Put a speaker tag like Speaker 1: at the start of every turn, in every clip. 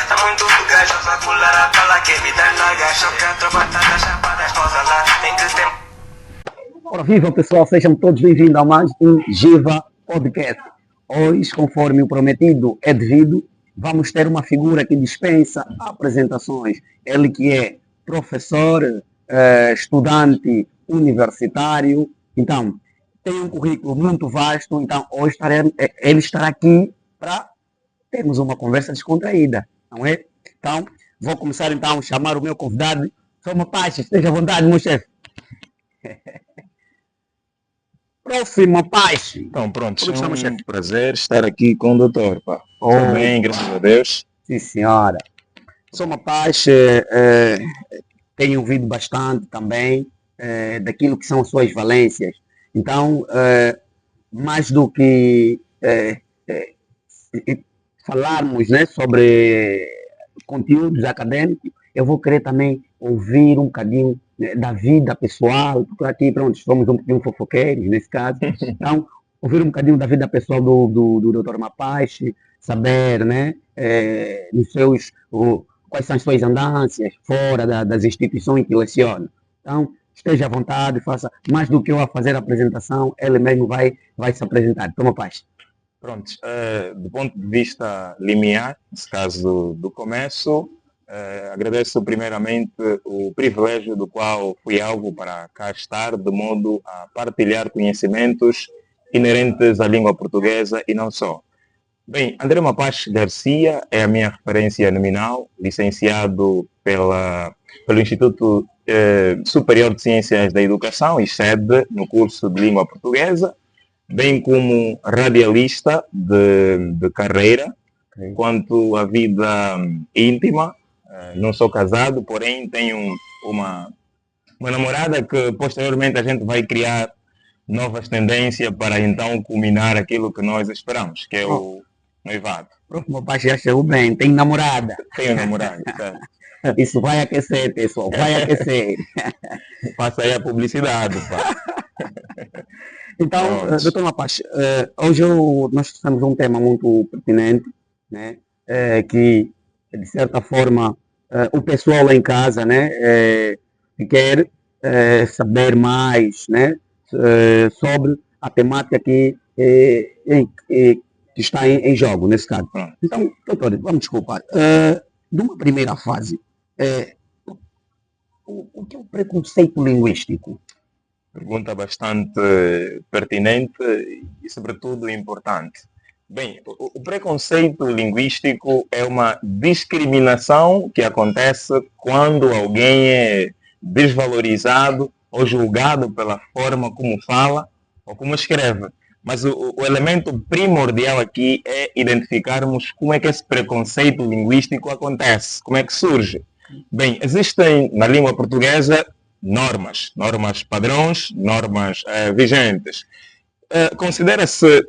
Speaker 1: Tá muito gajo pra pular a bala que me dá na gacha. Quatro batatas chapadas, posa lá, tem que ter.
Speaker 2: Ora, viva pessoal, sejam todos bem-vindos a mais um Giva Podcast. Hoje, conforme o prometido é devido, vamos ter uma figura que dispensa apresentações. Ele que é professor, estudante universitário, então tem um currículo muito vasto, então hoje ele estará aqui para termos uma conversa descontraída, não é? Então, vou começar então a chamar o meu convidado. Soma Paz, esteja à vontade, meu chefe. Próxima Paz.
Speaker 3: Então, pronto,
Speaker 2: Como estamos,
Speaker 3: é um
Speaker 2: chefe?
Speaker 3: prazer estar aqui com o doutor, pá. Estou bem, graças a Deus.
Speaker 2: Sim, senhora. Soma Paz, tenho ouvido bastante também daquilo que são suas valências. Então, mais do que falarmos, né, sobre conteúdos acadêmicos, eu vou querer também ouvir um bocadinho, né, da vida pessoal, porque aqui, pronto, somos um pouquinho fofoqueiros, nesse caso. Então, ouvir um bocadinho da vida pessoal do Dr. Mapache, saber, né, quais são as suas andanças fora das instituições que leciona. Então, esteja à vontade, faça mais do que eu a fazer a apresentação, ele mesmo vai se apresentar. Toma paz.
Speaker 3: Pronto, do ponto de vista limiar, nesse caso do começo, agradeço primeiramente o privilégio do qual fui alvo para cá estar, de modo a partilhar conhecimentos inerentes à língua portuguesa e não só. Bem, André Mapache Garcia é a minha referência nominal, licenciado pelo Instituto Superior de Ciências da Educação e sede no curso de Língua Portuguesa, bem como radialista de carreira. Quanto à vida íntima, não sou casado, porém tenho uma namorada que posteriormente a gente vai criar novas tendências para então culminar aquilo que nós esperamos, que é o noivado.
Speaker 2: Pronto, meu pai já chegou bem, tem namorada.
Speaker 3: Tenho namorada, certo?
Speaker 2: Isso vai aquecer, pessoal, vai aquecer.
Speaker 3: Faça aí a publicidade, pá.
Speaker 2: Então,
Speaker 3: Pronto.
Speaker 2: doutor Mapache, hoje nós temos um tema muito pertinente, né? Que, de certa forma, o pessoal lá em casa, né, que quer saber mais, né, sobre a temática que está em jogo, nesse caso. Então, doutor, vamos desculpar. De uma primeira fase, o que é o preconceito linguístico?
Speaker 3: Pergunta bastante pertinente e, sobretudo, importante. Bem, o preconceito linguístico é uma discriminação que acontece quando alguém é desvalorizado ou julgado pela forma como fala ou como escreve. Mas o elemento primordial aqui é identificarmos como é que esse preconceito linguístico acontece, como é que surge. Bem, existem na língua portuguesa normas padrões, normas vigentes. Considera-se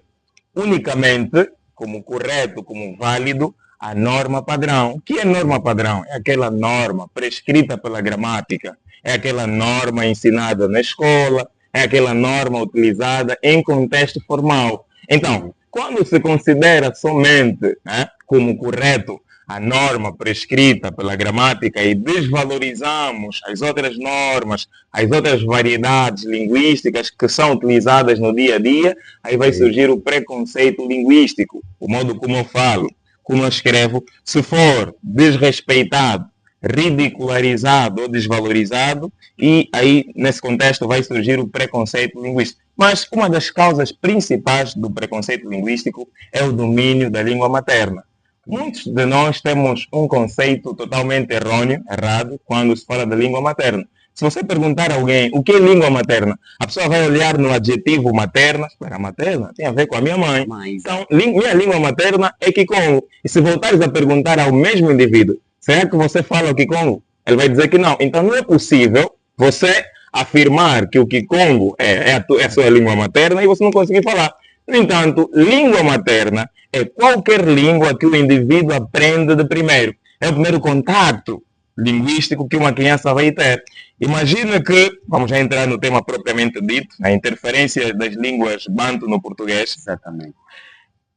Speaker 3: unicamente como correto, como válido, a norma padrão. O que é norma padrão? É aquela norma prescrita pela gramática, é aquela norma ensinada na escola, é aquela norma utilizada em contexto formal. Então, quando se considera somente, né, como correto a norma prescrita pela gramática e desvalorizamos as outras normas, as outras variedades linguísticas que são utilizadas no dia a dia, aí vai surgir o preconceito linguístico, o modo como eu falo, como eu escrevo. Se for desrespeitado, ridicularizado ou desvalorizado, e aí nesse contexto vai surgir o preconceito linguístico. Mas uma das causas principais do preconceito linguístico é o domínio da língua materna. Muitos de nós temos um conceito totalmente errado, quando se fala da língua materna. Se você perguntar a alguém o que é língua materna, a pessoa vai olhar no adjetivo materna. Espera, materna tem a ver com a minha mãe. Então, minha língua materna é Kikongo. E se voltares a perguntar ao mesmo indivíduo, será que você fala o Kikongo? Ele vai dizer que não. Então, não é possível você afirmar que o Kikongo é a sua língua materna e você não conseguir falar. No entanto, língua materna é qualquer língua que o indivíduo aprende de primeiro. É o primeiro contato linguístico que uma criança vai ter. Imagina que, vamos já entrar no tema propriamente dito, a interferência das línguas banto no português.
Speaker 2: Exatamente.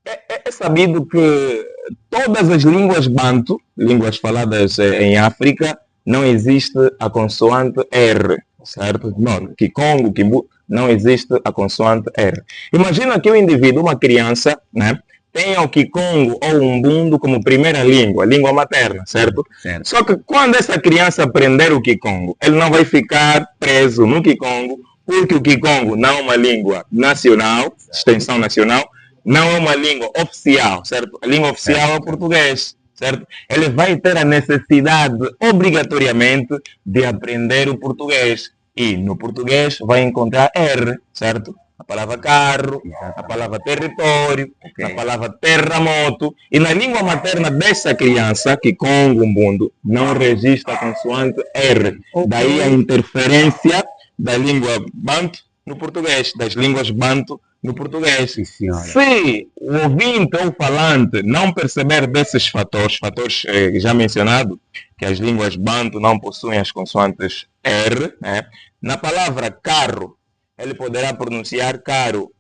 Speaker 3: É sabido que todas as línguas banto, línguas faladas em África, não existe a consoante R, certo? Não, Kikongo, Kimbu, não existe a consoante R. Imagina que o indivíduo, uma criança, né, tenha o Kikongo ou o Umbundo como primeira língua, língua materna, certo?
Speaker 2: Certo.
Speaker 3: Só que quando essa criança aprender o Kikongo, ele não vai ficar preso no Kikongo, porque o Kikongo não é uma língua nacional, extensão nacional, não é uma língua oficial, certo? A língua oficial é o português, certo? Ele vai ter a necessidade, obrigatoriamente, de aprender o português. E no português vai encontrar R, certo? A palavra carro, a palavra território, a palavra terremoto. E na língua materna dessa criança, Kikongo, Umbundo, não registra a consoante R. Daí a interferência da língua banto no português, das línguas banto no português.
Speaker 2: Sim, senhora.
Speaker 3: Se o ouvinte ou falante não perceber desses fatores já mencionados, que as línguas banto não possuem as consoantes R, né? Na palavra carro, ele poderá pronunciar caro.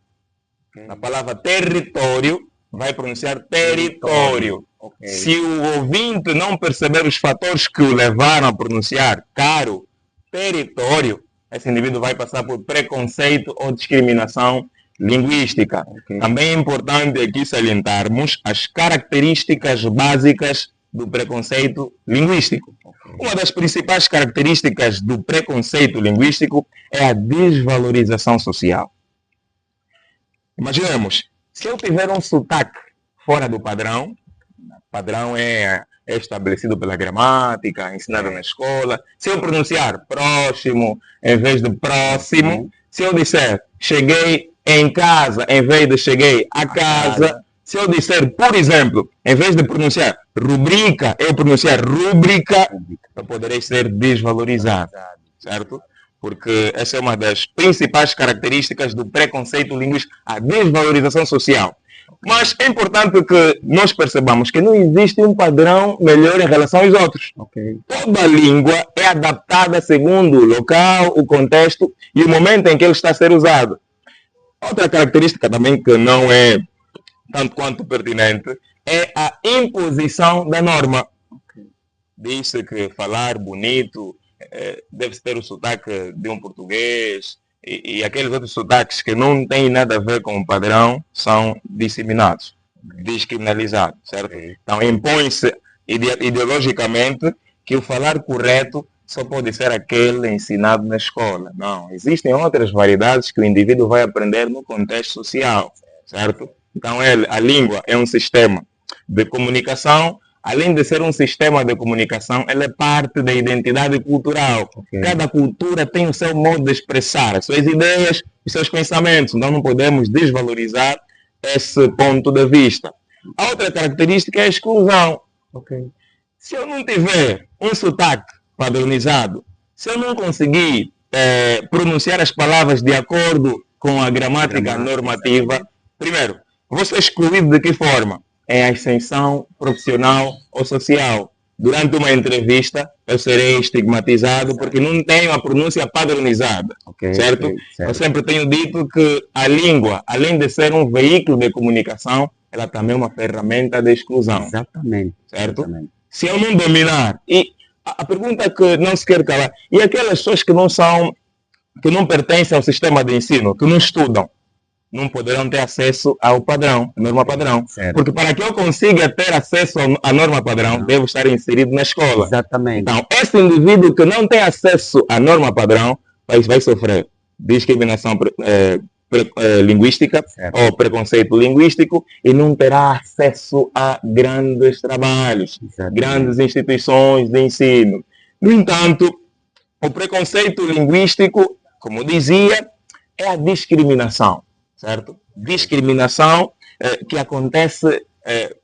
Speaker 3: Na palavra território, vai pronunciar território.
Speaker 2: Ok.
Speaker 3: Se o ouvinte não perceber os fatores que o levaram a pronunciar caro, território, esse indivíduo vai passar por preconceito ou discriminação linguística.
Speaker 2: Ok.
Speaker 3: Também é importante aqui salientarmos as características básicas do preconceito linguístico. Uma das principais características do preconceito linguístico é a desvalorização social. Imaginemos, se eu tiver um sotaque fora do padrão, padrão é estabelecido pela gramática, ensinado na escola. Se eu pronunciar próximo em vez de próximo, se eu disser cheguei em casa em vez de cheguei a casa, se eu disser, por exemplo, em vez de pronunciar rubrica, eu pronunciar rúbrica, eu poderei ser desvalorizado, certo? Porque essa é uma das principais características do preconceito linguístico, a desvalorização social. Mas é importante que nós percebamos que não existe um padrão melhor em relação aos outros.
Speaker 2: Ok.
Speaker 3: Toda língua é adaptada segundo o local, o contexto e o momento em que ele está a ser usado. Outra característica também que não é tanto quanto pertinente é a imposição da norma. Diz-se que falar bonito deve ter o sotaque de um português e aqueles outros sotaques que não têm nada a ver com o padrão são disseminados, descriminalizados, certo? Então impõe-se ideologicamente que o falar correto só pode ser aquele ensinado na escola. Não, existem outras variedades que o indivíduo vai aprender no contexto social, certo? Então a língua é um sistema de comunicação. Além de ser um sistema de comunicação, ela é parte da identidade cultural. Cada cultura tem o seu modo de expressar as suas ideias e seus pensamentos. Então não podemos desvalorizar esse ponto de vista. A outra característica é a exclusão. Se eu não tiver um sotaque padronizado, se eu não conseguir pronunciar as palavras de acordo com a gramática normativa, primeiro, vou ser excluído de que forma? Em ascensão profissional ou social. Durante uma entrevista, eu serei estigmatizado porque não tenho a pronúncia padronizada, certo? Eu sempre tenho dito que a língua, além de ser um veículo de comunicação, ela também é uma ferramenta de exclusão.
Speaker 2: Exatamente.
Speaker 3: Certo?
Speaker 2: Exatamente.
Speaker 3: Se eu não dominar, e a pergunta que não se quer calar, e aquelas pessoas que não pertencem ao sistema de ensino, que não estudam, não poderão ter acesso ao padrão, à norma padrão.
Speaker 2: Certo.
Speaker 3: Porque para que eu consiga ter acesso à norma padrão, devo estar inserido na escola.
Speaker 2: Exatamente.
Speaker 3: Então, esse indivíduo que não tem acesso à norma padrão vai sofrer discriminação linguística ou preconceito linguístico e não terá acesso a grandes trabalhos, grandes instituições de ensino. No entanto, o preconceito linguístico, como dizia, é a discriminação. Certo? Discriminação que acontece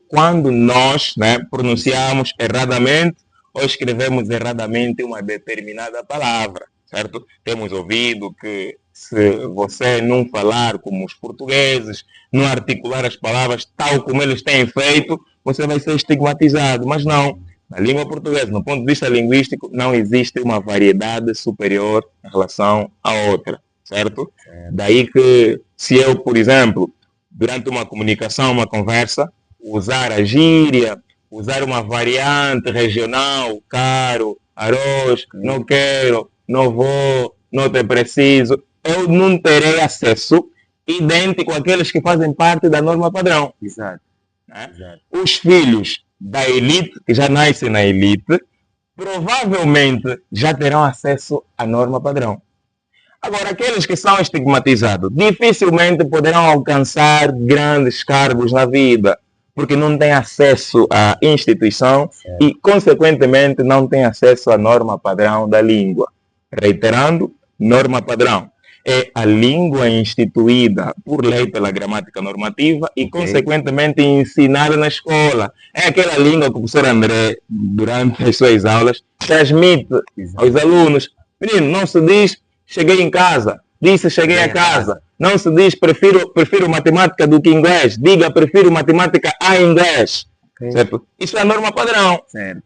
Speaker 3: quando nós pronunciamos erradamente ou escrevemos erradamente uma determinada palavra, certo? Temos ouvido que se você não falar como os portugueses, não articular as palavras tal como eles têm feito, você vai ser estigmatizado. Mas não, na língua portuguesa, no ponto de vista linguístico, não existe uma variedade superior em relação à outra. Certo? Daí que se eu, por exemplo, durante uma comunicação, uma conversa, usar a gíria, usar uma variante regional, caro, arroz, não quero, não vou, não te preciso, eu não terei acesso idêntico àqueles que fazem parte da norma padrão.
Speaker 2: Exato.
Speaker 3: Né?
Speaker 2: Exato.
Speaker 3: Os filhos da elite, que já nascem na elite, provavelmente já terão acesso à norma padrão. Agora, aqueles que são estigmatizados dificilmente poderão alcançar grandes cargos na vida, porque não têm acesso à instituição e, consequentemente, não têm acesso à norma padrão da língua. Reiterando, norma padrão é a língua instituída por lei pela gramática normativa e, consequentemente, ensinada na escola. É aquela língua que o professor André, durante as suas aulas, transmite aos alunos. Menino, não se diz cheguei em casa, disse cheguei a casa. Não se diz prefiro matemática do que inglês, diga prefiro matemática a inglês. Certo? Isso é a norma padrão.
Speaker 2: Certo.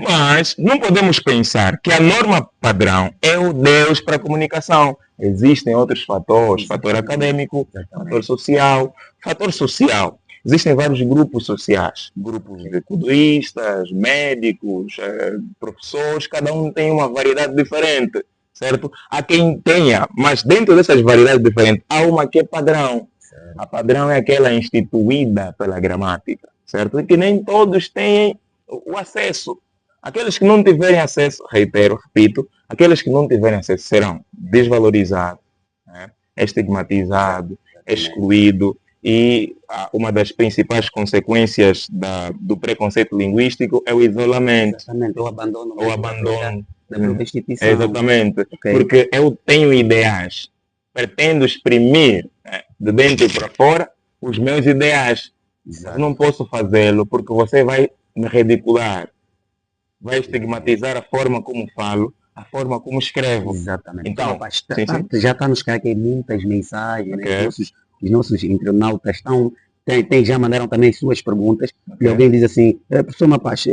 Speaker 3: Mas não podemos pensar que a norma padrão é o Deus para a comunicação. Existem outros fatores, fator acadêmico, fator social. Fator social. Existem vários grupos sociais, grupos de culturistas, médicos, professores, cada um tem uma variedade diferente, certo? Há quem tenha, mas dentro dessas variedades diferentes, há uma que é padrão. A padrão é aquela instituída pela gramática, certo? E que nem todos têm o acesso. Aqueles que não tiverem acesso, reitero, repito, aqueles que não tiverem acesso serão desvalorizados, né? Estigmatizados, excluídos. E uma das principais consequências do preconceito linguístico é o isolamento.
Speaker 2: Exatamente, o abandono.
Speaker 3: O abandono
Speaker 2: da própria instituição.
Speaker 3: Exatamente. Porque eu tenho ideais, pretendo exprimir, né, de dentro para fora os meus ideais. Eu não posso fazê-lo porque você vai me ridicular, vai estigmatizar a forma como falo, a forma como escrevo.
Speaker 2: Exatamente.
Speaker 3: Então,
Speaker 2: já está nos cair aqui muitas mensagens, né? Os nossos internautas já mandaram também suas perguntas. E alguém diz assim, professor Mapache,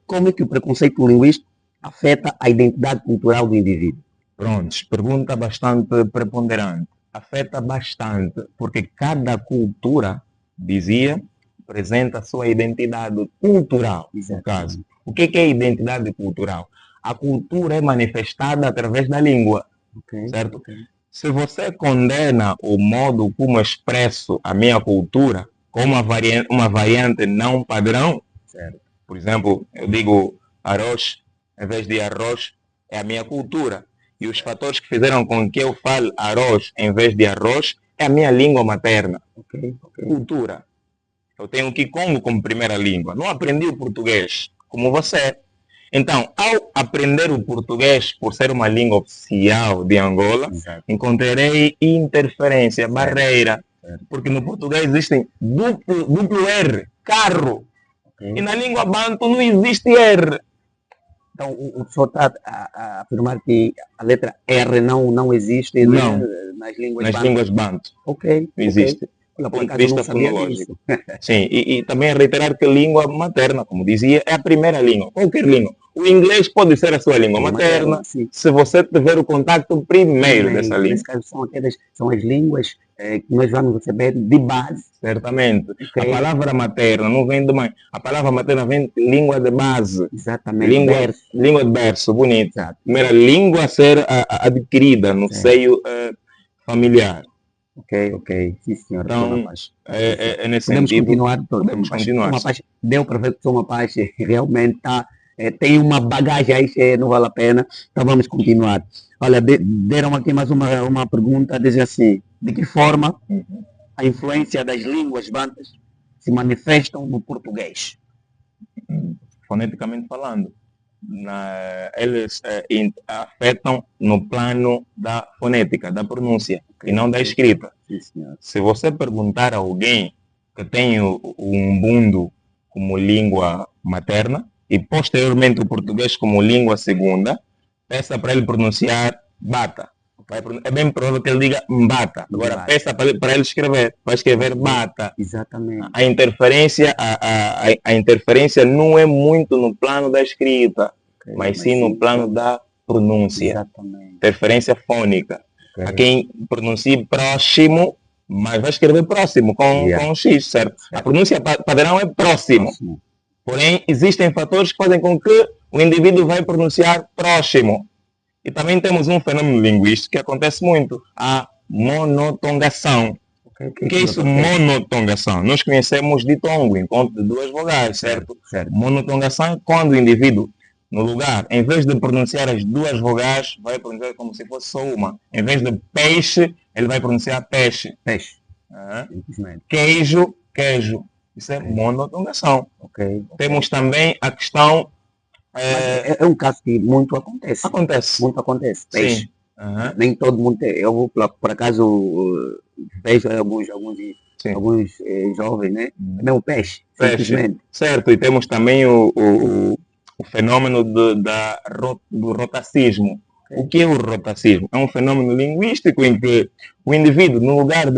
Speaker 2: como é que o preconceito linguístico afeta a identidade cultural do indivíduo?
Speaker 3: Pronto, pergunta bastante preponderante. Afeta bastante, porque cada cultura, dizia, apresenta a sua identidade cultural, no caso. O que é identidade cultural? A cultura é manifestada através da língua, certo? Se você condena o modo como expresso a minha cultura como uma variante não padrão, certo? Por exemplo, eu digo arroz, em vez de arroz, é a minha cultura. E os fatores que fizeram com que eu fale arroz em vez de arroz é a minha língua materna. Cultura. Eu tenho o Kikongo como primeira língua. Não aprendi o português, como você. Então, ao aprender o português, por ser uma língua oficial de Angola, encontrarei interferência, barreira. Porque no português existem duplo R, carro. E na língua banto não existe R.
Speaker 2: Então, o senhor está a afirmar que a letra R não existe nas
Speaker 3: línguas banto.
Speaker 2: Ok.
Speaker 3: Existe. Do ponto de vista fonológico. Sim, e também reiterar que a língua materna, como dizia, é a primeira língua. Qualquer língua. O inglês pode ser a sua língua materna, se você tiver o contato primeiro dessa língua.
Speaker 2: Nesse caso, são as línguas que nós vamos receber de base.
Speaker 3: Certamente. A palavra materna não vem de mãe. A palavra materna vem de língua de base.
Speaker 2: Exatamente.
Speaker 3: Língua de berço, bonito. Primeira língua a ser adquirida no seio familiar.
Speaker 2: Ok. Sim, senhor.
Speaker 3: Então, é nesse
Speaker 2: podemos
Speaker 3: sentido.
Speaker 2: Podemos continuar.
Speaker 3: Sim.
Speaker 2: Deu para ver que o Mapache realmente tem uma bagagem aí que não vale a pena. Então vamos continuar. Olha, deram aqui mais uma pergunta, diz assim, de que forma a influência das línguas bantas se manifestam no português?
Speaker 3: Foneticamente falando. Eles afetam no plano da fonética, da pronúncia, e não da escrita. Se você perguntar a alguém que tem o umbundo como língua materna e posteriormente o português como língua segunda, peça para ele pronunciar bata. É bem provável que ele diga mbata. Agora peça para ele escrever, vai escrever bata.
Speaker 2: Exatamente.
Speaker 3: A interferência não é muito no plano da escrita, mas sim no plano da pronúncia.
Speaker 2: Exatamente.
Speaker 3: Interferência fônica. Há quem pronuncie próximo, mas vai escrever próximo com um X, certo? A pronúncia padrão é próximo. Porém, existem fatores que fazem com que o indivíduo vai pronunciar próximo. E também temos um fenômeno linguístico que acontece muito, a monotongação. O que é isso, monotongação? Nós conhecemos ditongo, encontro de duas vogais, certo? Monotongação é quando o indivíduo, no lugar, em vez de pronunciar as duas vogais, vai pronunciar como se fosse só uma. Em vez de peixe, ele vai pronunciar peixe.
Speaker 2: Peixe.
Speaker 3: Queijo, queijo. Isso é monotongação. Temos também a questão...
Speaker 2: É um caso que muito acontece. Muito acontece. Peixe. Nem todo mundo tem. Eu, por acaso, vejo alguns jovens, né? É mesmo peixe, simplesmente.
Speaker 3: Certo, e temos também o fenômeno do rotacismo. O que é o rotacismo? É um fenômeno linguístico em que o indivíduo, no lugar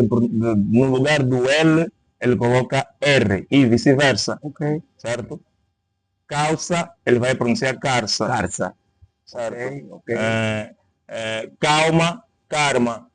Speaker 3: do L, ele coloca R e vice-versa. Certo? Calça, ele vai pronunciar carça. Certo? Calma, karma.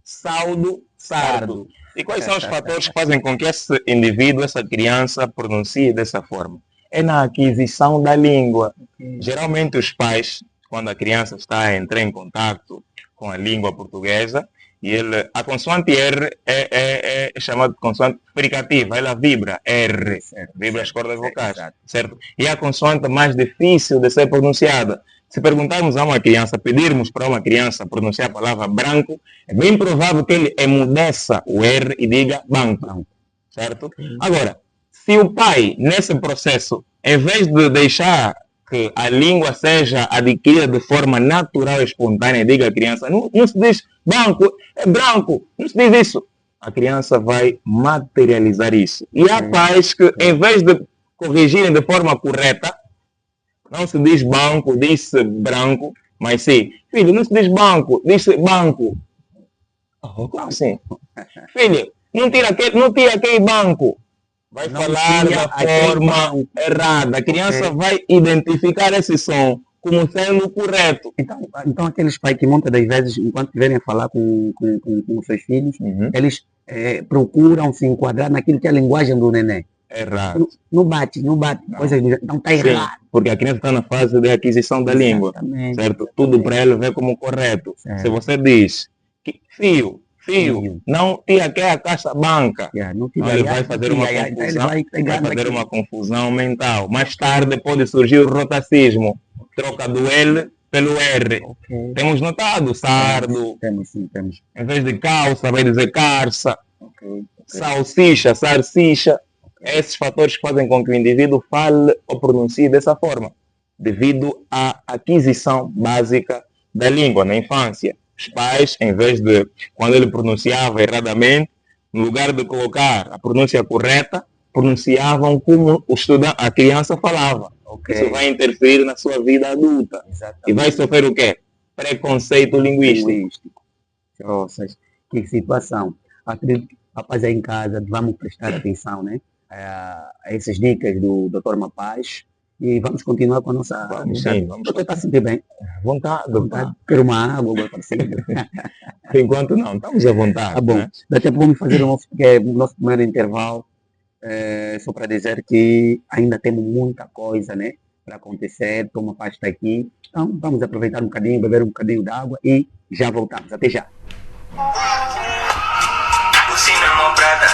Speaker 3: Saldo, sardo. E quais são os fatores que fazem com que esse indivíduo, essa criança, pronuncie dessa forma? É na aquisição da língua. Geralmente os pais, quando a criança está a entrar em contato com a língua portuguesa, e a consoante R é chamada de consoante fricativa, ela vibra, R, vibra as cordas vocais, certo? E é a consoante mais difícil de ser pronunciada. Se perguntarmos a uma criança, pedirmos para uma criança pronunciar a palavra branco, é bem provável que ele emudeça o R e diga banco, certo? Agora, se o pai, nesse processo, em vez de deixar que a língua seja adquirida de forma natural e espontânea, diga à criança, não se diz banco, é branco, não se diz isso. A criança vai materializar isso. E há pais que, em vez de corrigirem de forma correta, não se diz banco, diz-se branco, mas sim, filho, não se diz banco, diz-se banco. Como assim? Filho, não tira aquele banco. Vai falar da forma errada. A criança vai identificar esse som como sendo correto.
Speaker 2: Então aqueles pais que muitas das vezes, enquanto estiverem a falar com os seus filhos, eles procuram se enquadrar naquilo que é a linguagem do neném.
Speaker 3: Errado.
Speaker 2: Não bate. Coisas não está errado.
Speaker 3: Porque a criança está na fase de aquisição da língua. Certo? Tudo para ele ver como correto. Se você diz, filho, não tira que a caixa banca. Ele vai fazer uma confusão mental. Mais tarde pode surgir o rotacismo. Troca do L pelo R. Temos notado sardo.
Speaker 2: Temos.
Speaker 3: Em vez de calça, vai dizer carça. Salsicha, sarsicha. Esses fatores que fazem com que o indivíduo fale ou pronuncie dessa forma, devido à aquisição básica da língua na infância. Os pais, em vez de, quando ele pronunciava erradamente, no lugar de colocar a pronúncia correta, pronunciavam como a criança falava. Isso vai interferir na sua vida adulta. E vai sofrer o quê? Preconceito linguístico.
Speaker 2: Nossa, que situação. Acredito que, rapaz, aí em casa, vamos prestar atenção, né? A essas dicas do Dr. Mapaz e vamos continuar com a nossa...
Speaker 3: Vamos.
Speaker 2: Doutor, está sentindo bem?
Speaker 3: Vontade.
Speaker 2: Quero uma água agora para sempre.
Speaker 3: Por enquanto não, estamos à vontade.
Speaker 2: Tá bom. Né? Daqui a pouco vamos fazer o nosso primeiro intervalo, só para dizer que ainda temos muita coisa, né, para acontecer. Dr. Mapaz está aqui, então vamos aproveitar um bocadinho, beber um bocadinho de água e já voltamos. Até já.
Speaker 1: O cinema prata,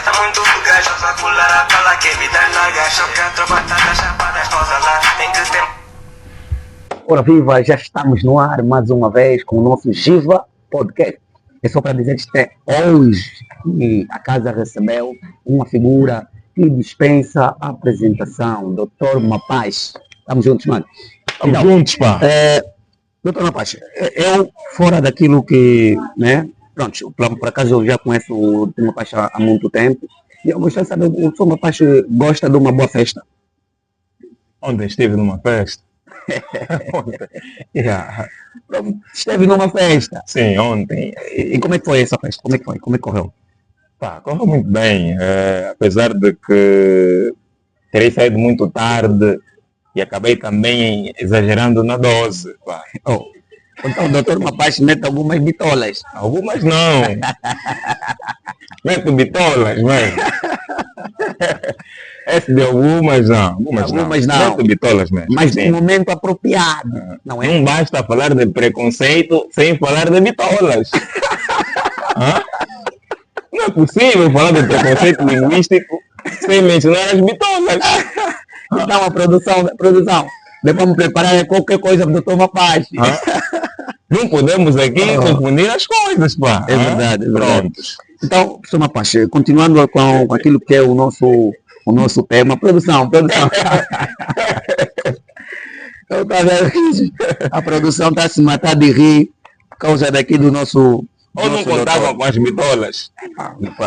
Speaker 1: tá muito gajo pra pular a pala que me dá na gacha, quatro batatas chapadas, posa lá, tem que ter.
Speaker 2: Ora viva, já estamos no ar mais uma vez com o nosso Giva Podcast. É só para dizer que hoje a casa recebeu uma figura que dispensa a apresentação, Dr. Mapaz. Estamos juntos, mano.
Speaker 3: Estamos juntos, pá.
Speaker 2: Dr. Mapaz, eu fora daquilo que, né, pronto, por acaso eu já conheço o Dr. Mapaz há muito tempo, e eu gostaria de saber, o Dr. Mapaz gosta de uma boa festa?
Speaker 3: Ontem estive numa festa.
Speaker 2: Esteve numa festa?
Speaker 3: Sim, ontem.
Speaker 2: E como é que foi essa festa? Como é que foi? Como é que correu?
Speaker 3: Pá, correu muito bem, apesar de que terei saído muito tarde e acabei também exagerando na dose. Pá.
Speaker 2: Então o doutor Mapache mete algumas bitolas.
Speaker 3: Algumas não. Meto bitolas, mas. Esse de algumas não.
Speaker 2: Algumas não.
Speaker 3: Meto bitolas mesmo.
Speaker 2: Mas
Speaker 3: sim.
Speaker 2: no momento apropriado. Não é?
Speaker 3: Não basta falar de preconceito sem falar de bitolas. Hã? Não é possível falar de preconceito linguístico sem mencionar as bitolas.
Speaker 2: Então a produção, devemos preparar qualquer coisa para o doutor Mapache.
Speaker 3: Não podemos aqui confundir as coisas, pá.
Speaker 2: É verdade, é verdade.
Speaker 3: Prontos.
Speaker 2: Então, professor Mapache, continuando com aquilo que é o nosso tema, produção. Eu tá vendo? A produção está se matar de rir por causa daqui do nosso.
Speaker 3: Ou não contavam com as bitolas.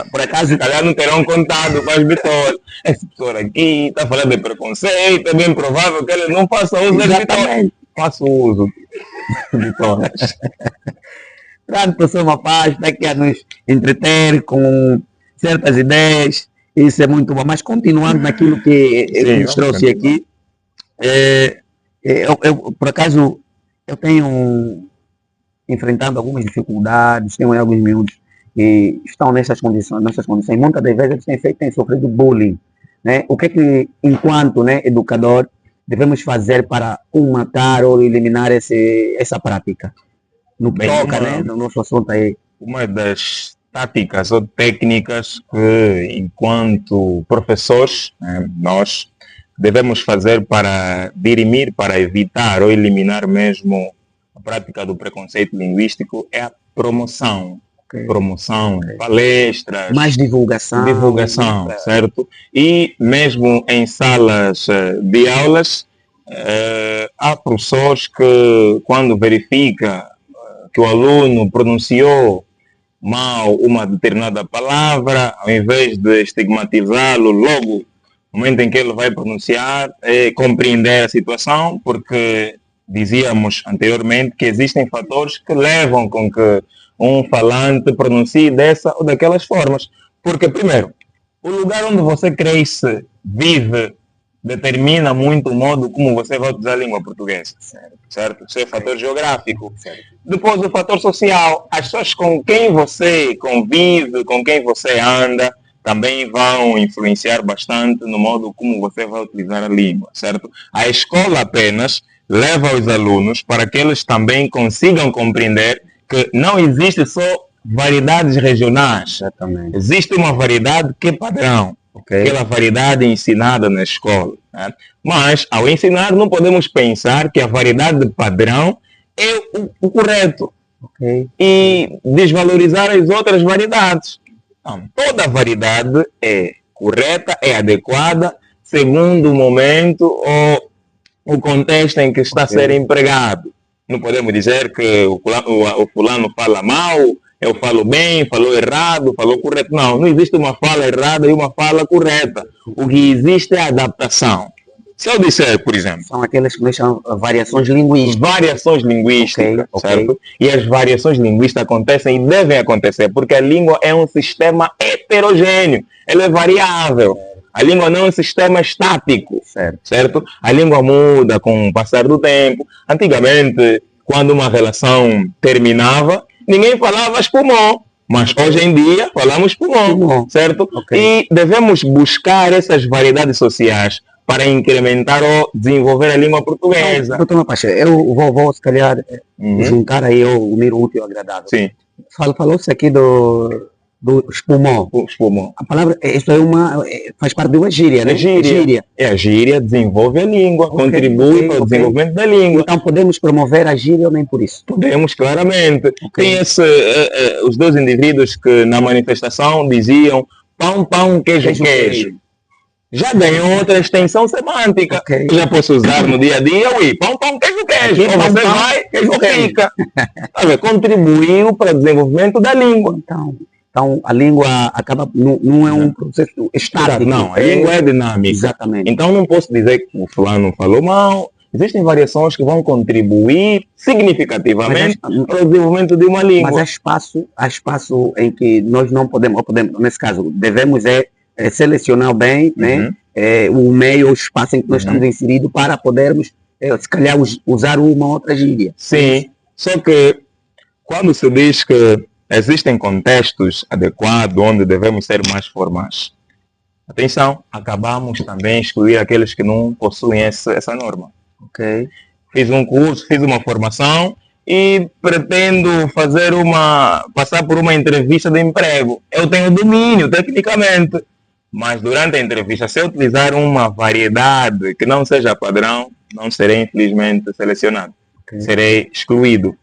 Speaker 2: Por acaso,
Speaker 3: Se calhar não terão contado com as bitolas. Esse professor aqui está falando de preconceito, é bem provável que ele não faça uso das bitolas.
Speaker 2: exatamente.
Speaker 3: Faço uso de bitolas.
Speaker 2: Grande professor Mapache está aqui a nos entreter com certas ideias. Isso é muito bom. Mas continuando naquilo que ele nos trouxe aqui, por acaso, eu tenho enfrentando algumas dificuldades, tenho alguns miúdos que estão nessas condições. Muitas das vezes eles têm sofrido bullying. Né? O que é que, enquanto, né, educador, devemos fazer para matar ou eliminar essa prática? No que toca, né, no nosso assunto aí.
Speaker 3: Uma das táticas ou técnicas que, enquanto professores, né, nós devemos fazer para dirimir, para evitar ou eliminar mesmo a prática do preconceito linguístico é a promoção. Promoção, palestras.
Speaker 2: Mais divulgação.
Speaker 3: Divulgação, certo? E mesmo em salas de aulas, há professores que, quando verifica que o aluno pronunciou mal uma determinada palavra, ao invés de estigmatizá-lo logo, no momento em que ele vai pronunciar, compreender a situação, porque dizíamos anteriormente que existem fatores que levam com que um falante pronuncie dessa ou daquelas formas. Porque, primeiro, o lugar onde você cresce, vive, determina muito o modo como você vai utilizar a língua portuguesa. Certo? Isso é fator geográfico. Depois, o fator social. As pessoas com quem você convive, com quem você anda, também vão influenciar bastante no modo como você vai utilizar a língua. Certo? A escola apenas leva os alunos para que eles também consigam compreender que não existe só variedades regionais.
Speaker 2: Exatamente.
Speaker 3: Existe uma variedade que é padrão. Aquela variedade ensinada na escola. Né? Mas, ao ensinar, não podemos pensar que a variedade padrão é o correto. E desvalorizar as outras variedades. Não, toda variedade é correta, é adequada, segundo o momento ou o contexto em que está a ser empregado. Não podemos dizer que o fulano fala mal, eu falo bem, falou errado, falou correto. Não, não existe uma fala errada e uma fala correta. O que existe é a adaptação. Se eu disser, por exemplo...
Speaker 2: São aquelas que nós chamamos variações linguísticas.
Speaker 3: Variações linguísticas, certo? E as variações linguísticas acontecem e devem acontecer, porque a língua é um sistema heterogêneo. Ela é variável. A língua não é um sistema estático, certo? A língua muda com o passar do tempo. Antigamente, quando uma relação terminava, ninguém falava espumou, mas hoje em dia falamos espumou, certo? E devemos buscar essas variedades sociais para incrementar ou desenvolver a língua portuguesa.
Speaker 2: Então, doutor Mapache, eu vou se calhar juntar aí o unir o útil ao agradável.
Speaker 3: Sim.
Speaker 2: Falou-se aqui do espumou. A palavra, isso faz parte de uma gíria, né?
Speaker 3: Gíria. A gíria desenvolve a língua, contribui para o desenvolvimento da língua.
Speaker 2: Então podemos promover a gíria ou nem por isso?
Speaker 3: Podemos, claramente. Tem os dois indivíduos que na manifestação diziam pão, pão, queijo, queijo. Já ganhou outra extensão semântica. Eu já posso usar no dia a dia, pão, pão, queijo, queijo. Ou você vai, queijo, fica. Contribuiu para o desenvolvimento da língua.
Speaker 2: Então, a língua acaba, não é um processo estático.
Speaker 3: Não, a língua é dinâmica.
Speaker 2: Exatamente.
Speaker 3: Então, não posso dizer que o fulano falou mal. Existem variações que vão contribuir significativamente para o desenvolvimento de uma língua.
Speaker 2: Mas há espaço em que nós não podemos, nesse caso, devemos selecionar bem né, o meio, o espaço em que nós estamos inseridos para podermos, se calhar, usar uma outra gíria.
Speaker 3: Sim. Só que quando se diz que existem contextos adequados onde devemos ser mais formais, atenção, acabamos também excluir aqueles que não possuem essa norma.
Speaker 2: Ok.
Speaker 3: Fiz um curso, fiz uma formação e pretendo passar por uma entrevista de emprego. Eu tenho domínio, tecnicamente, mas durante a entrevista, se eu utilizar uma variedade que não seja padrão, não serei, infelizmente, selecionado.
Speaker 2: Ok.
Speaker 3: Serei excluído.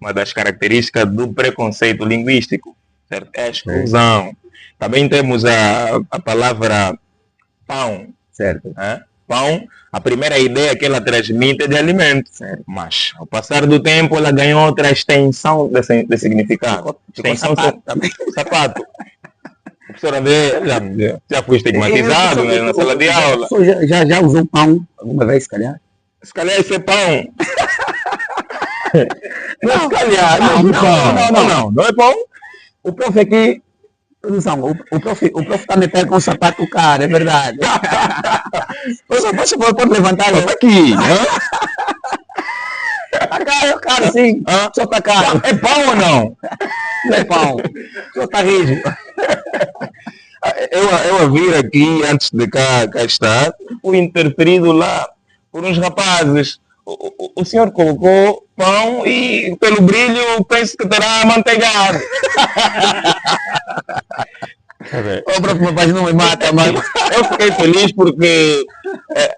Speaker 3: Uma das características do preconceito linguístico, certo? É a exclusão. Também temos a palavra pão.
Speaker 2: Certo.
Speaker 3: Né? Pão, a primeira ideia que ela transmite é de alimento.
Speaker 2: Certo.
Speaker 3: Mas, ao passar do tempo, ela ganhou outra extensão de significado.
Speaker 2: Ficou
Speaker 3: Extensão
Speaker 2: sapato também.
Speaker 3: sapato. O professor André já foi estigmatizado, né, na sala de aula.
Speaker 2: O professor já usou pão alguma vez, se calhar?
Speaker 3: Se calhar isso é pão.
Speaker 2: Não,
Speaker 3: Se calhar, não é pão.
Speaker 2: O prof aqui, produção, o prof está me pegando com o sapato cara, é verdade. Você pode levantar
Speaker 3: Aqui, né?
Speaker 2: Tá caro, sim. Só tá caro.
Speaker 3: É pão ou não?
Speaker 2: Não é pão. Só tá rígido.
Speaker 3: Eu a vir aqui, antes de cá estar, fui interferido lá por uns rapazes. O senhor colocou pão e, pelo brilho, penso que terá amanteigado.
Speaker 2: Ô, prof, mas não me mata, mas...
Speaker 3: Eu fiquei feliz porque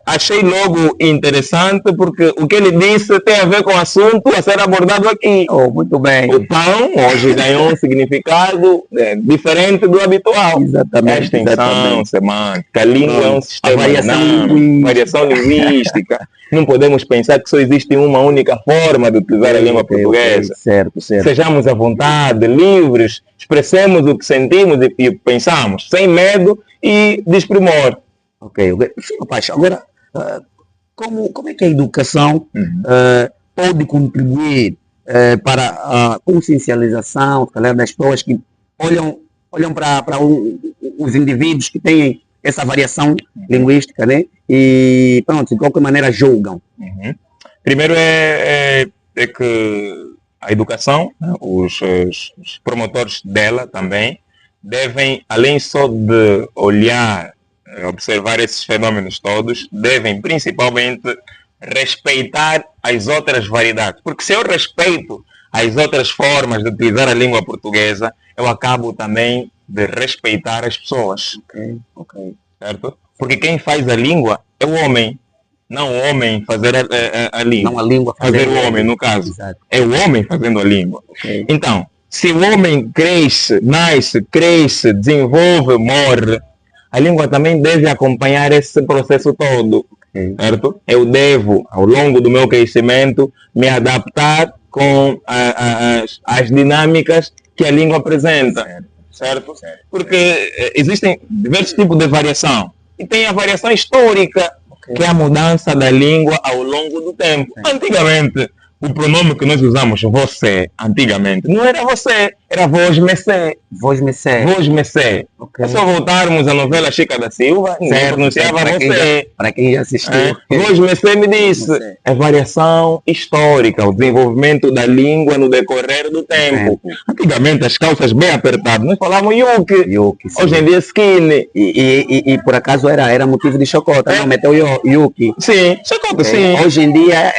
Speaker 3: achei logo interessante, porque o que ele disse tem a ver com o assunto a ser abordado aqui.
Speaker 2: Oh, muito bem.
Speaker 3: O pão hoje ganhou um significado diferente do habitual.
Speaker 2: Exatamente.
Speaker 3: A extensão semântica, a língua é um sistema
Speaker 2: variação
Speaker 3: dinâmico,
Speaker 2: linguística.
Speaker 3: variação linguística. Não podemos pensar que só existe uma única forma de utilizar a língua portuguesa.
Speaker 2: Certo.
Speaker 3: Sejamos à vontade, livres, expressemos o que sentimos e pensamos, sem medo e desprimor.
Speaker 2: Ok. Sim, rapaz, agora, como é que a educação pode contribuir para a consciencialização, se calhar, das pessoas que olham para os indivíduos que têm essa variação linguística, né? E, pronto, de qualquer maneira, julgam.
Speaker 3: Primeiro é que a educação, né, os promotores dela também, devem, além só de olhar, observar esses fenômenos todos, devem principalmente respeitar as outras variedades. Porque se eu respeito as outras formas de utilizar a língua portuguesa, eu acabo também de respeitar as pessoas.
Speaker 2: Ok.
Speaker 3: Certo? Porque quem faz a língua é o homem, não o homem fazer a língua.
Speaker 2: Não a língua
Speaker 3: fazer o homem, no caso.
Speaker 2: Exato.
Speaker 3: É o homem fazendo a língua.
Speaker 2: Ok.
Speaker 3: Então, se o homem nasce, cresce, desenvolve, morre, a língua também deve acompanhar esse processo todo. Certo? Eu devo, ao longo do meu crescimento, me adaptar com as dinâmicas que a língua apresenta. Certo? Porque existem diversos tipos de variação. E tem a variação histórica, que é a mudança da língua ao longo do tempo. Antigamente, o pronome que nós usamos, você, antigamente, não era você, era vós-me-sé.
Speaker 2: Vós-me-sé.
Speaker 3: Vós-me-sé.
Speaker 2: Ok.
Speaker 3: É só voltarmos à novela Chica da Silva, ninguém pronunciava você.
Speaker 2: Para quem já assistiu.
Speaker 3: Vós-me-sé me disse,
Speaker 2: Você.
Speaker 3: é variação histórica, o desenvolvimento da língua no decorrer do tempo. Antigamente, as calças bem apertadas, nós falávamos yuki.
Speaker 2: Yuki, sim.
Speaker 3: Hoje em dia, skinny.
Speaker 2: E por acaso era motivo de chocota, não? Meteu Yuki.
Speaker 3: Sim, chacota, sim.
Speaker 2: Hoje em dia,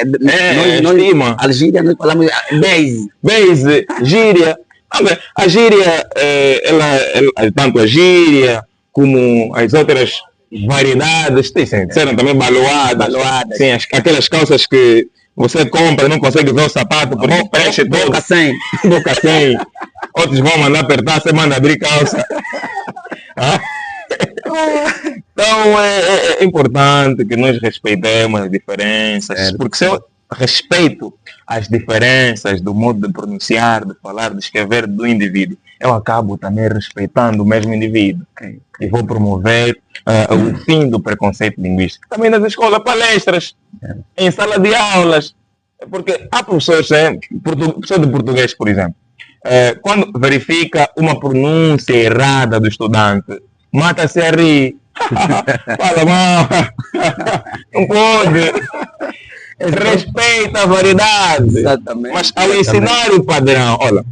Speaker 3: estima.
Speaker 2: Algíria, nós falamos base.
Speaker 3: Base, gíria. A gíria, tanto a gíria como as outras variedades, disseram também baloadas. Sim, aquelas calças que você compra e não consegue ver o sapato porque preenche todo.
Speaker 2: Boca sem.
Speaker 3: Boca sem. Outros vão mandar apertar, você manda abrir calça. Então é importante que nós respeitemos as diferenças, porque se eu respeito as diferenças do modo de pronunciar, de falar, de escrever do indivíduo, eu acabo também respeitando o mesmo indivíduo. E vou promover o fim do preconceito linguístico. Também nas escolas, palestras, em sala de aulas, porque há professores, professor de português, por exemplo, quando verifica uma pronúncia errada do estudante, mata-se a rir. Fala mal. Não pode. respeita a variedade.
Speaker 2: Exatamente.
Speaker 3: Mas ao ensinar o padrão, olha,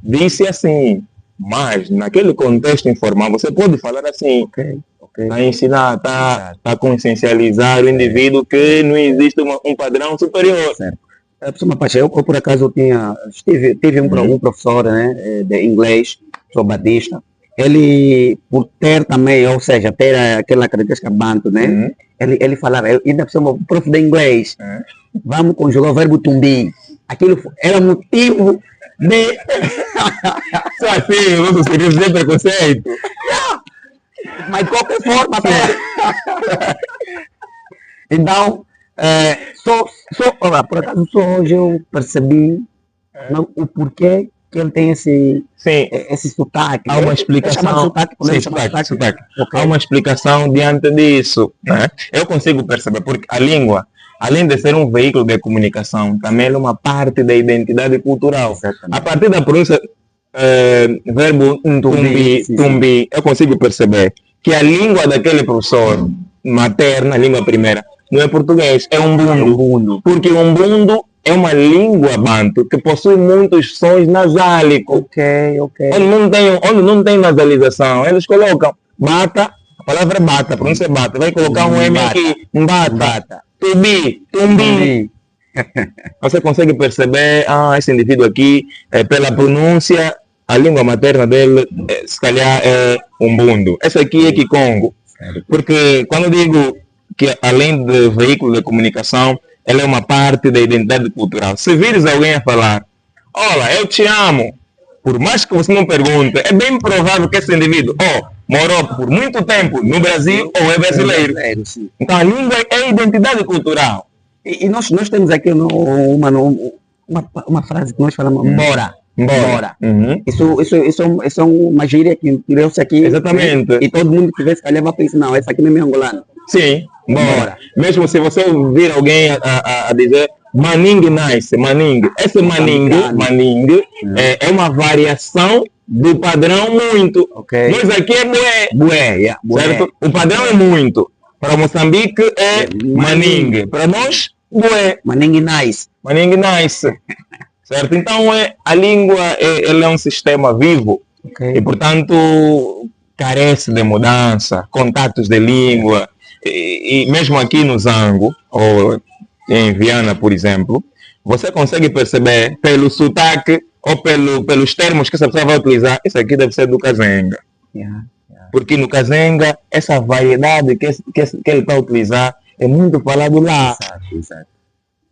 Speaker 3: disse assim, mas naquele contexto informal você pode falar assim,
Speaker 2: Ok.
Speaker 3: está a ensinar, está
Speaker 2: Exato.
Speaker 3: a consciencializar o indivíduo que não existe um padrão superior.
Speaker 2: Certo. Professor Mapacha, eu por acaso tive um professor, né, de inglês, professor Batista. Ele, por ter também, ou seja, ter aquela característica banto, né? Ele falava, ainda por cima, prof de inglês, vamos conjugar o verbo to be. Aquilo era motivo de.
Speaker 3: Só assim, vamos ter preconceito.
Speaker 2: Mas de qualquer forma, então, olha, por acaso, só hoje eu percebi o porquê que ele tem esse sotaque.
Speaker 3: Há uma explicação.
Speaker 2: Sotaque,
Speaker 3: Sim, sotaque. Há uma explicação diante disso. Né? Eu consigo perceber, porque a língua, além de ser um veículo de comunicação, também é uma parte da identidade cultural.
Speaker 2: Exatamente.
Speaker 3: A partir da pronúncia verbo tumbi, eu consigo perceber que a língua daquele professor materna, a língua primeira, não é português, é umbundo. Porque o umbundo é uma língua banto que possui muitos sons nasálicos.
Speaker 2: Ok.
Speaker 3: Onde não tem nasalização, eles colocam bata, a palavra bata, a pronúncia é bata, vai colocar um M aqui, bata. Tumbi. Você consegue perceber, esse indivíduo aqui, pela pronúncia, a língua materna dele, se calhar é umbundo. Esse aqui é Kikongo. Porque quando digo que além de veículo de comunicação, ela é uma parte da identidade cultural. Se vires alguém a falar, olha, eu te amo, por mais que você não pergunte, é bem provável que esse indivíduo morou por muito tempo no Brasil ou é brasileiro. Então a língua é a identidade cultural.
Speaker 2: E nós temos aqui uma frase que nós falamos, embora. Isso é uma gíria que criou-se aqui.
Speaker 3: Exatamente.
Speaker 2: E todo mundo que vê, se calhar vai pensar, não, essa aqui não é angolano.
Speaker 3: Sim, bora. Mesmo se você ouvir alguém a dizer maning nice, maning. Esse maning é uma variação do padrão muito.
Speaker 2: Okay.
Speaker 3: Nós aqui é bué. Certo? O padrão é muito. Para Moçambique é maning. Para nós, bué.
Speaker 2: Maning nice.
Speaker 3: Certo? Então a língua ela é um sistema vivo.
Speaker 2: Okay.
Speaker 3: E portanto carece de mudança, contatos de língua. E mesmo aqui no Zango, ou em Viana, por exemplo, você consegue perceber pelo sotaque ou pelos termos que essa pessoa vai utilizar, isso aqui deve ser do Kazenga. Porque no Kazenga, essa variedade que ele está a utilizar é muito falado lá.
Speaker 2: Exato.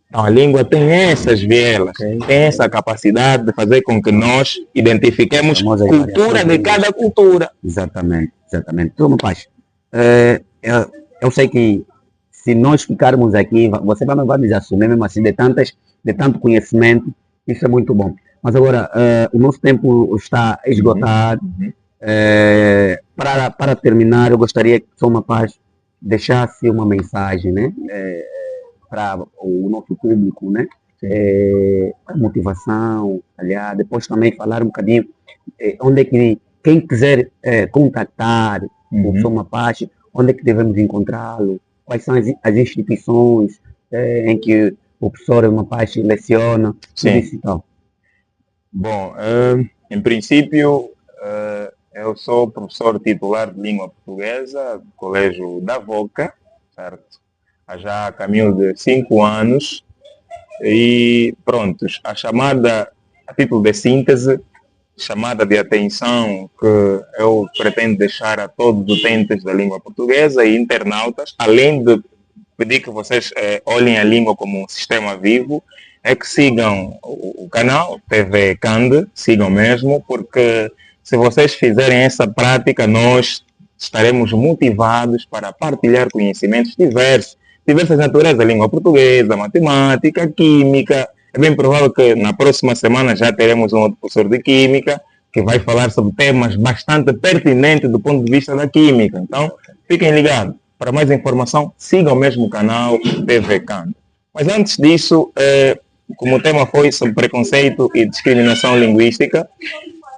Speaker 3: Então a língua tem essas vielas, tem essa capacidade de fazer com que nós identifiquemos a cultura de cada cultura.
Speaker 2: Exatamente. Então, meu pai, eu sei que se nós ficarmos aqui, você vai nos assumir mesmo assim de tanto conhecimento, isso é muito bom. Mas agora, o nosso tempo está esgotado. Para terminar, eu gostaria que o Sr. Mapaz deixasse uma mensagem, né, para o nosso público, né, a motivação, aliás, depois também falar um bocadinho onde é que quem quiser contactar o Sr. Mapaz, onde é que devemos encontrá-lo, quais são as instituições em que o professor Mapaz leciona,
Speaker 3: Sim.
Speaker 2: Isso e tal.
Speaker 3: Bom, em princípio, eu sou professor titular de língua portuguesa do Colégio da Voca, certo? Há já caminho de 5 anos e prontos, a título de síntese, chamada de atenção que eu pretendo deixar a todos os utentes da língua portuguesa e internautas, além de pedir que vocês olhem a língua como um sistema vivo, é que sigam o canal TV Cande, sigam mesmo, porque se vocês fizerem essa prática, nós estaremos motivados para partilhar conhecimentos diversas naturezas da língua portuguesa, matemática, química. É bem provável que na próxima semana já teremos um outro professor de química que vai falar sobre temas bastante pertinentes do ponto de vista da química. Então, fiquem ligados. Para mais informação, sigam o mesmo canal TV Cande. Mas antes disso, como o tema foi sobre preconceito e discriminação linguística,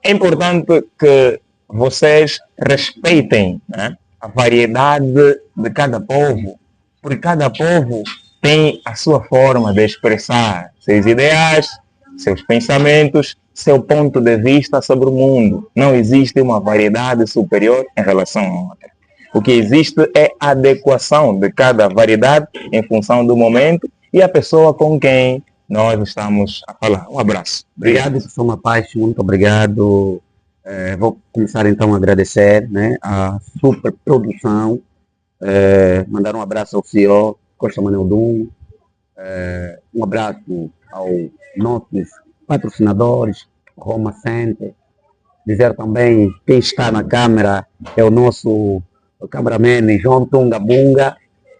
Speaker 3: é importante que vocês respeitem, né, a variedade de cada povo, porque cada povo tem a sua forma de expressar seus ideais, seus pensamentos, seu ponto de vista sobre o mundo. Não existe uma variedade superior em relação a outra. O que existe é a adequação de cada variedade em função do momento e a pessoa com quem nós estamos a falar. Um abraço.
Speaker 2: Obrigado, professor Mapache, muito obrigado. Vou começar então a agradecer, né, a super produção, mandar um abraço ao CEO Costa Manuel Dum, um abraço aos nossos patrocinadores, Roma Center, dizer também quem está na câmera é o nosso cameraman João Tunga Bunga,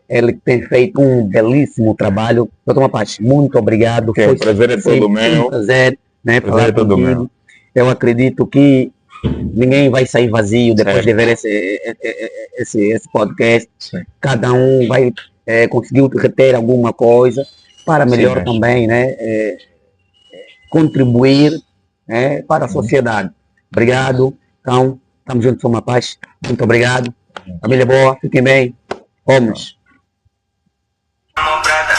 Speaker 2: ele tem feito um belíssimo trabalho. Doutor Mapache, muito obrigado.
Speaker 3: O prazer é todo meu.
Speaker 2: Um prazer, né,
Speaker 3: prazer
Speaker 2: falar
Speaker 3: é todo
Speaker 2: contigo.
Speaker 3: meu.
Speaker 2: Eu acredito que ninguém vai sair vazio depois de ver esse podcast.
Speaker 3: Sim.
Speaker 2: Cada um vai conseguir reter alguma coisa para melhor
Speaker 3: Sim,
Speaker 2: também, né, contribuir, né, para a sociedade. Obrigado. Então, estamos juntos, Soma Paz. Muito obrigado. Família boa, fiquem bem. Vamos.
Speaker 1: Mão prata,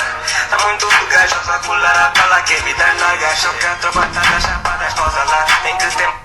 Speaker 1: tá muito gajo, só pular a bala que me dá na gacho, que a tropa tá da chapada, esposa lá, tem que tempo.